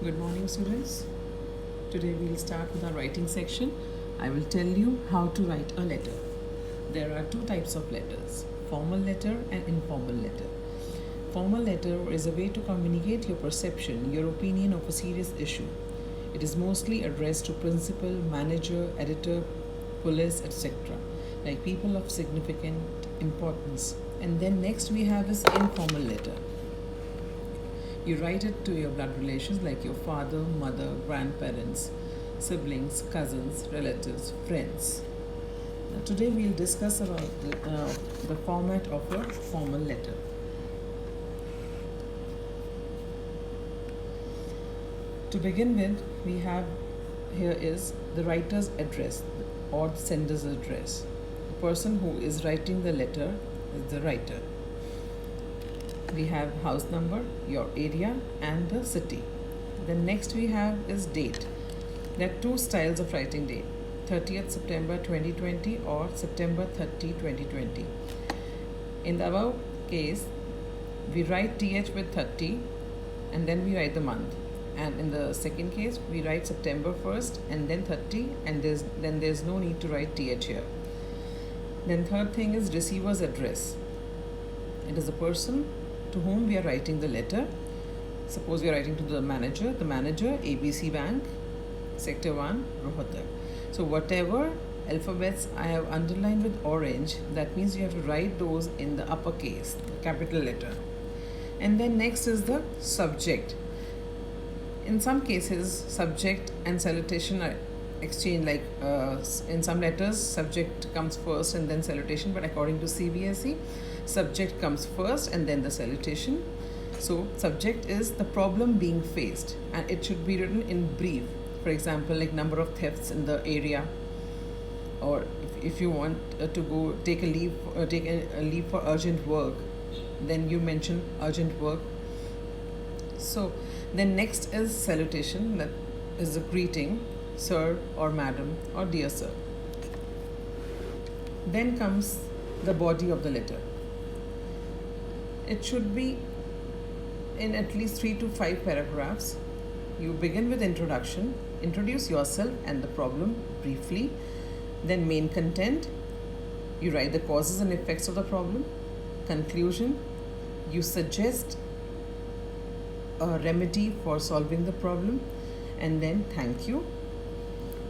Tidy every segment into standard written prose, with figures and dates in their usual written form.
Good morning, students. Today we'll start with our writing section. I will tell you how to write a letter. There are two types of letters, formal letter and informal letter. Formal letter is a way to communicate your perception, your opinion of a serious issue. It is mostly addressed to principal, manager, editor, police, etc., like people of significant importance. And then next we have is informal letter. You write it to your blood relations like your father, mother, grandparents, siblings, cousins, relatives, friends. Now, today we'll discuss about the format of a formal letter. To begin with, we have here is the writer's address or the sender's address. The person who is writing the letter is the writer. We have house number, your area, and the city. Then next we have is date. There are two styles of writing date: 30th September 2020 or September 30, 2020. In the above case, we write th with 30 and then we write the month. And in the second case, we write September 1st and then 30, and there's no need to write th here. Then third thing is receiver's address. It is the person to whom we are writing the letter. Suppose we are writing to the manager, ABC Bank, Sector 1, Rohtak. So whatever alphabets I have underlined with orange, that means you have to write those in the uppercase, the capital letter. And then next is the subject. In some cases, subject and salutation are exchanged, like in some letters, subject comes first and then salutation, but according to CBSE, subject comes first and then the salutation. So subject is the problem being faced, and it should be written in brief. For example, like number of thefts in the area, or if you want to go take a leave for urgent work, then you mention urgent work. So then next is salutation, that is a greeting, sir or madam or dear sir. Then comes the body of the letter. It should be in at least 3 to 5 paragraphs. You begin with introduction, introduce yourself and the problem briefly. Then main content, you write the causes and effects of the problem. Conclusion, you suggest a remedy for solving the problem, and then thank you.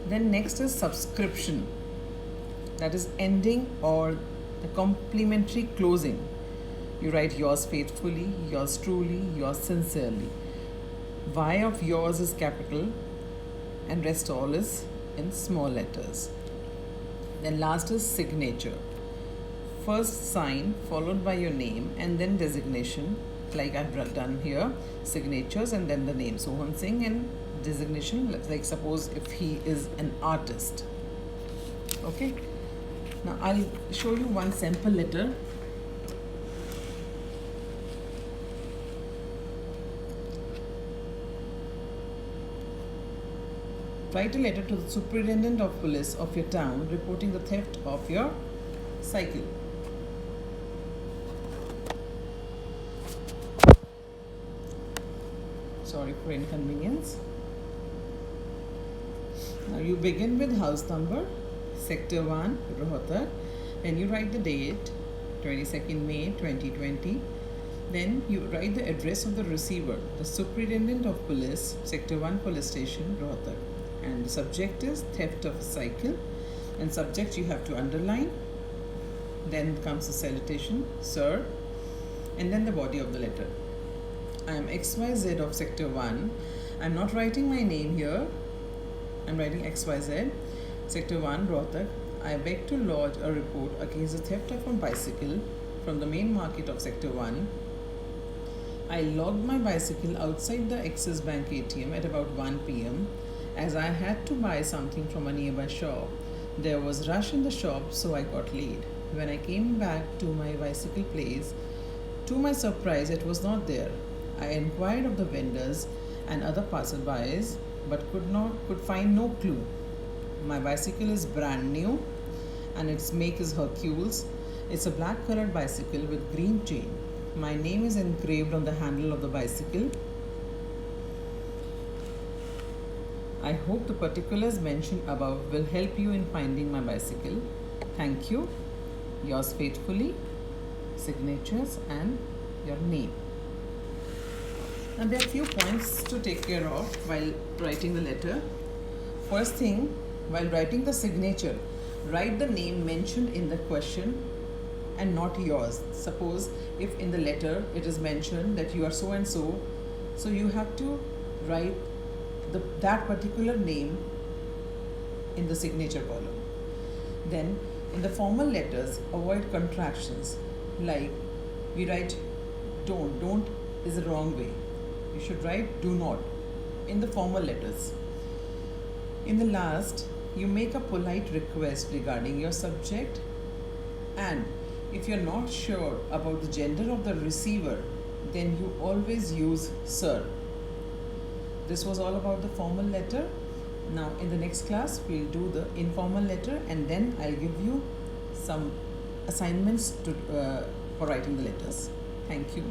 Then next is subscription, that is ending or the complimentary closing. You write yours faithfully, yours truly, yours sincerely. Y of yours is capital and rest all is in small letters. Then last is signature. First sign followed by your name and then designation, like I've done here, signatures and then the name, Sohan Singh, and designation, like suppose if he is an artist. Okay. Now I'll show you one sample letter. Write a letter to the superintendent of police of your town reporting the theft of your cycle. Sorry for inconvenience. Now you begin with house number, Sector 1, Rohtak. Then you write the date, 22nd May 2020. Then you write the address of the receiver, the superintendent of police, Sector 1 Police Station, Rohtak. And the subject is theft of a cycle, and subject you have to underline. Then comes the salutation, sir, and then the body of the letter. I am XYZ of Sector 1. I'm not writing my name here. I'm writing XYZ, Sector 1, Rohtak. I beg to lodge a report against the theft of a bicycle from the main market of Sector 1. I logged my bicycle outside the Axis Bank ATM at about 1 p.m. as I had to buy something from a nearby shop. There was rush in the shop, so I got late. When I came back to my bicycle place, to my surprise, it was not there. I inquired of the vendors and other passerbys, but could find no clue. My bicycle is brand new, and its make is Hercules. It's a black colored bicycle with green chain. My name is engraved on the handle of the bicycle. I hope the particulars mentioned above will help you in finding my bicycle. Thank you. Yours faithfully, signatures, and your name. Now, there are few points to take care of while writing the letter. First thing, while writing the signature, write the name mentioned in the question and not yours. Suppose if in the letter it is mentioned that you are so and so, so you have to write that particular name in the signature column. Then in the formal letters, avoid contractions. Like we write don't is the wrong way. You should write do not in the formal letters. In the last, you make a polite request regarding your subject, and if you're not sure about the gender of the receiver, then you always use sir. This was all about the formal letter. Now in the next class we'll do the informal letter, and then I'll give you some assignments for writing the letters. Thank you.